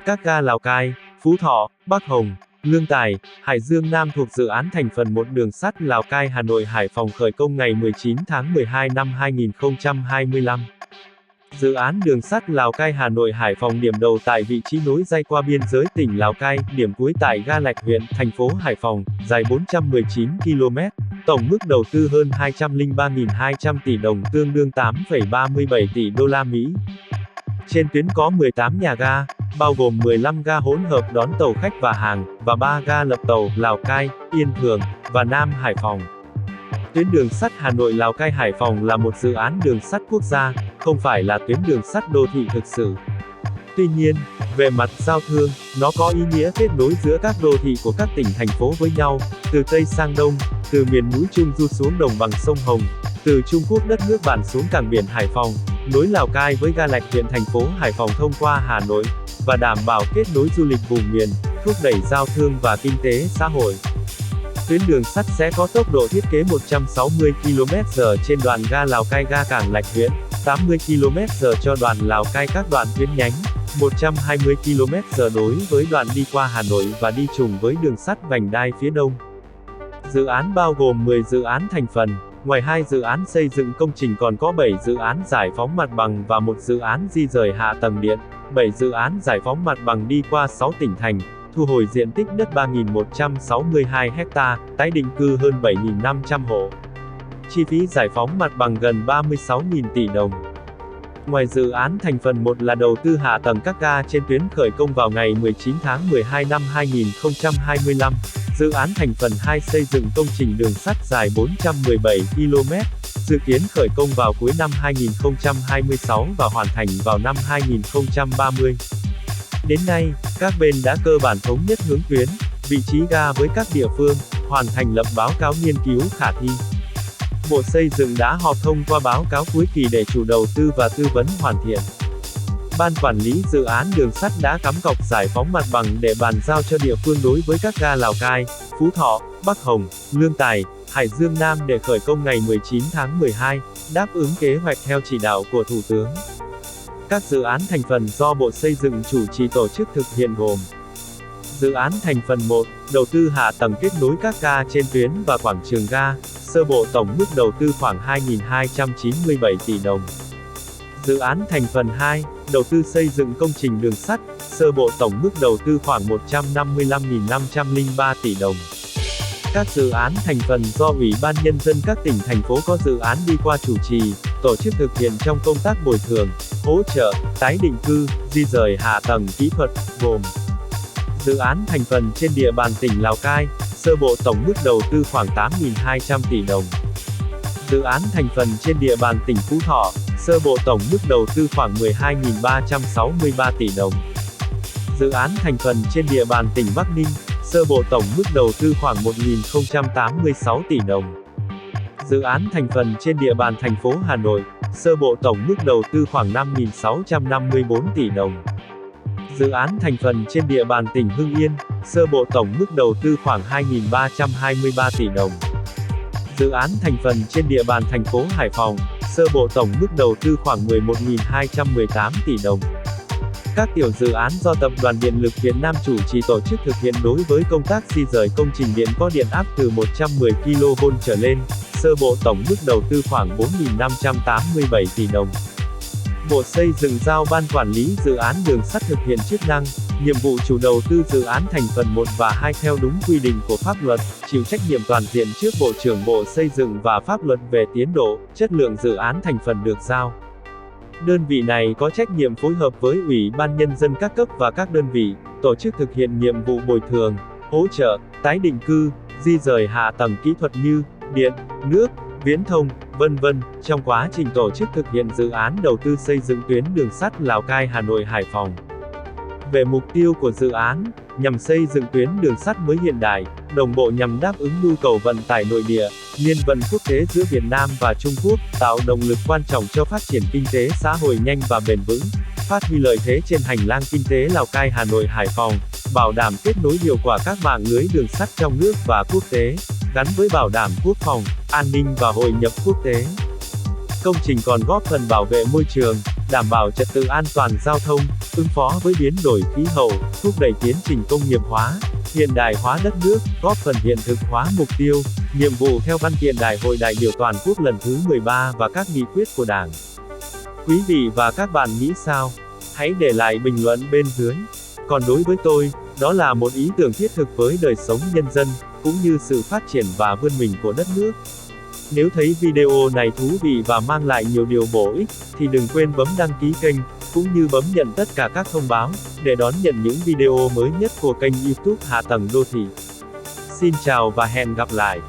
Các ga Lào Cai, Phú Thọ, Bắc Hồng, Lương Tài, Hải Dương Nam thuộc dự án thành phần 1 đường sắt Lào Cai Hà Nội Hải Phòng khởi công ngày 19 tháng 12 năm 2025. Dự án đường sắt Lào Cai Hà Nội Hải Phòng điểm đầu tại vị trí nối ray qua biên giới tỉnh Lào Cai, điểm cuối tại ga Lạch huyện, thành phố Hải Phòng, dài 419 km, tổng mức đầu tư hơn 203.200 tỷ đồng tương đương 8,37 tỷ đô la Mỹ. Trên tuyến có 18 nhà ga, bao gồm 15 ga hỗn hợp đón tàu khách và hàng, và 3 ga lập tàu, Lào Cai, Yên Thường, và Nam Hải Phòng. Tuyến đường sắt Hà Nội Lào Cai Hải Phòng là một dự án đường sắt quốc gia, không phải là tuyến đường sắt đô thị thực sự. Tuy nhiên, về mặt giao thương, nó có ý nghĩa kết nối giữa các đô thị của các tỉnh thành phố với nhau, từ Tây sang Đông, từ miền núi Trung Du xuống đồng bằng sông Hồng, từ Trung Quốc đất nước bạn xuống cảng biển Hải Phòng, nối Lào Cai với ga Lạch huyện thành phố Hải Phòng thông qua Hà Nội, và đảm bảo kết nối du lịch vùng miền, thúc đẩy giao thương và kinh tế xã hội. Tuyến đường sắt sẽ có tốc độ thiết kế 160 km/h trên đoạn ga Lào Cai ga cảng Lạch huyện, 80 km/h cho đoạn Lào Cai các đoạn tuyến nhánh, 120 km/h đối với đoạn đi qua Hà Nội và đi trùng với đường sắt vành đai phía đông. Dự án bao gồm 10 dự án thành phần, ngoài 2 dự án xây dựng công trình còn có 7 dự án giải phóng mặt bằng và 1 dự án di rời hạ tầng điện, 7 dự án giải phóng mặt bằng đi qua 6 tỉnh thành, thu hồi diện tích đất 3.162 ha, tái định cư hơn 7.500 hộ. Chi phí giải phóng mặt bằng gần 36.000 tỷ đồng. Ngoài dự án thành phần 1 là đầu tư hạ tầng các ga trên tuyến khởi công vào ngày 19 tháng 12 năm 2025, dự án thành phần 2 xây dựng công trình đường sắt dài 417 km, dự kiến khởi công vào cuối năm 2026 và hoàn thành vào năm 2030. Đến nay, các bên đã cơ bản thống nhất hướng tuyến, vị trí ga với các địa phương, hoàn thành lập báo cáo nghiên cứu khả thi. Bộ Xây dựng đã họp thông qua báo cáo cuối kỳ để chủ đầu tư và tư vấn hoàn thiện. Ban quản lý dự án đường sắt đã cắm cọc giải phóng mặt bằng để bàn giao cho địa phương đối với các ga Lào Cai, Phú Thọ, Bắc Hồng, Lương Tài, Hải Dương Nam để khởi công ngày 19 tháng 12, đáp ứng kế hoạch theo chỉ đạo của Thủ tướng. Các dự án thành phần do Bộ Xây dựng chủ trì tổ chức thực hiện gồm: dự án thành phần 1, đầu tư hạ tầng kết nối các ga trên tuyến và quảng trường ga, sơ bộ tổng mức đầu tư khoảng 2.297 tỷ đồng. Dự án thành phần 2, đầu tư xây dựng công trình đường sắt, sơ bộ tổng mức đầu tư khoảng 155.503 tỷ đồng. Các dự án thành phần do Ủy ban Nhân dân các tỉnh thành phố có dự án đi qua chủ trì, tổ chức thực hiện trong công tác bồi thường, hỗ trợ, tái định cư, di rời hạ tầng kỹ thuật, gồm: dự án thành phần trên địa bàn tỉnh Lào Cai, sơ bộ tổng mức đầu tư khoảng 8.200 tỷ đồng. Dự án thành phần trên địa bàn tỉnh Phú Thọ, sơ bộ tổng mức đầu tư khoảng 12.363 tỷ đồng. Dự án thành phần trên địa bàn tỉnh Bắc Ninh, sơ bộ tổng mức đầu tư khoảng 1.086 tỷ đồng. Dự án thành phần trên địa bàn thành phố Hà Nội, sơ bộ tổng mức đầu tư khoảng 5.654 tỷ đồng. Dự án thành phần trên địa bàn tỉnh Hưng Yên, sơ bộ tổng mức đầu tư khoảng 2.323 tỷ đồng. Dự án thành phần trên địa bàn thành phố Hải Phòng, sơ bộ tổng mức đầu tư khoảng 11.218 tỷ đồng. Các tiểu dự án do Tập đoàn Điện lực Việt Nam chủ trì tổ chức thực hiện đối với công tác di rời công trình điện có điện áp từ 110 kV trở lên, sơ bộ tổng mức đầu tư khoảng 4.587 tỷ đồng. Bộ Xây dựng giao Ban Quản lý Dự án Đường sắt thực hiện chức năng, nhiệm vụ chủ đầu tư dự án thành phần 1 và 2 theo đúng quy định của pháp luật, chịu trách nhiệm toàn diện trước Bộ trưởng Bộ Xây dựng và pháp luật về tiến độ, chất lượng dự án thành phần được giao. Đơn vị này có trách nhiệm phối hợp với Ủy ban Nhân dân các cấp và các đơn vị, tổ chức thực hiện nhiệm vụ bồi thường, hỗ trợ, tái định cư, di rời hạ tầng kỹ thuật như điện, nước, viễn thông, v.v. trong quá trình tổ chức thực hiện dự án đầu tư xây dựng tuyến đường sắt Lào Cai Hà Nội Hải Phòng. Về mục tiêu của dự án, nhằm xây dựng tuyến đường sắt mới hiện đại, đồng bộ nhằm đáp ứng nhu cầu vận tải nội địa, liên vận quốc tế giữa Việt Nam và Trung Quốc, tạo động lực quan trọng cho phát triển kinh tế xã hội nhanh và bền vững, phát huy lợi thế trên hành lang kinh tế Lào Cai Hà Nội Hải Phòng, bảo đảm kết nối hiệu quả các mạng lưới đường sắt trong nước và quốc tế, gắn với bảo đảm quốc phòng, an ninh và hội nhập quốc tế. Công trình còn góp phần bảo vệ môi trường, đảm bảo trật tự an toàn giao thông, ứng phó với biến đổi khí hậu, thúc đẩy tiến trình công nghiệp hóa, hiện đại hóa đất nước, góp phần hiện thực hóa mục tiêu, nhiệm vụ theo văn kiện Đại hội đại biểu toàn quốc lần thứ 13 và các nghị quyết của Đảng. Quý vị và các bạn nghĩ sao? Hãy để lại bình luận bên dưới. Còn đối với tôi, đó là một ý tưởng thiết thực với đời sống nhân dân, cũng như sự phát triển và vươn mình của đất nước. Nếu thấy video này thú vị và mang lại nhiều điều bổ ích, thì đừng quên bấm đăng ký kênh, cũng như bấm nhận tất cả các thông báo, để đón nhận những video mới nhất của kênh YouTube Hạ tầng Đô thị. Xin chào và hẹn gặp lại.